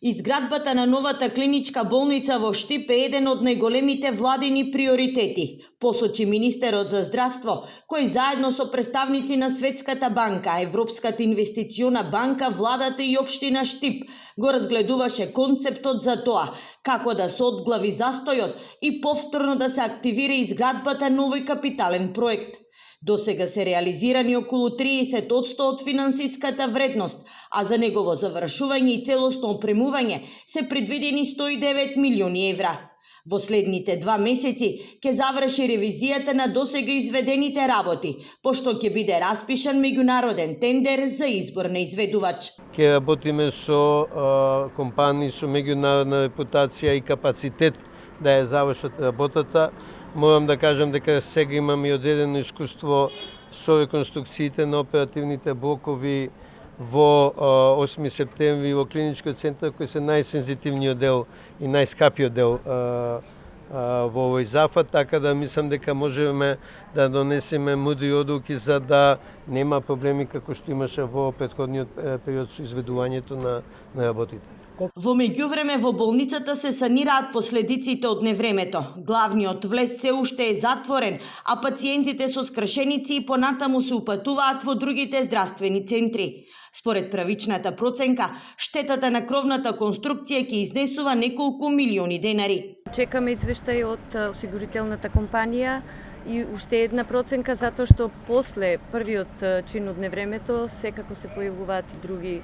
Изградбата на новата клиничка болница во Штип е еден од најголемите владини приоритети, посочи министерот за здравство, кој заедно со представници на Светската банка, Европската инвестициона банка, владата и општина Штип го разгледуваше концептот за тоа како да се одглави застојот и повторно да се активира изградбата на овој капитален проект. Досега се реализирани околу 30% од финансиската вредност, а за негово завршување и целосно опремување се предвидени 109 милиони евра. Во следните 2 месеци ќе заврши ревизијата на досега изведените работи, пошто ќе биде распишан меѓународен тендер за избор на изведувач. Ќе работиме со компании со меѓународна репутација и капацитет да ја завршат работата. Морам да кажам дека сега имаме одредено искуство со реконструкциите на оперативните блокови во 8 септември во клиничкиот центар, кој се најсензитивниот дел и најскапиот дел во овој зафат, така да мислам дека можеме да донесеме мудри одлуки за да нема проблеми како што имаше во претходниот период со изведувањето на работите. Во меѓувреме во болницата се санираат последиците од невремето. Главниот влез се уште е затворен, а пациентите со скршеници и понатаму се упатуваат во другите здравствени центри. Според правичната проценка, штетата на кровната конструкција ќе изнесува неколку милиони денари. Чекаме извештај од осигурителната компанија и уште една проценка затоа што после првиот чин од невремето секако се појавуваат и други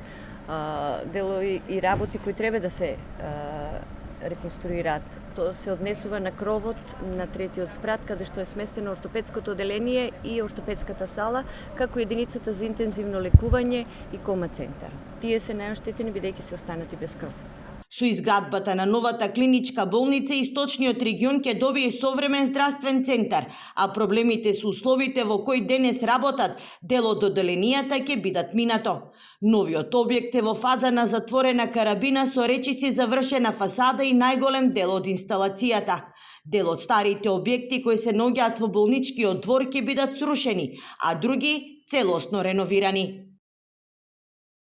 делови и работи кои треба да се реконструираат. Тоа се однесува на кровот на третиот спрат, каде што е сместено ортопедското оделение и ортопедската сала, како единицата за интензивно лекување и кома центар. Тие се најоштетени бидејќи се останати без крв. Со изградбата на новата клиничка болница, источниот регион ќе добие современ здравствен центар, а проблемите со условите во кои денес работат дел од оделенијата ќе бидат минато. Новиот објект е во фаза на затворена карабина со речиси завршена фасада и најголем дел од инсталацијата. Дел од старите објекти кои се наоѓаат во болничкиот двор ќе бидат срушени, а други целосно реновирани.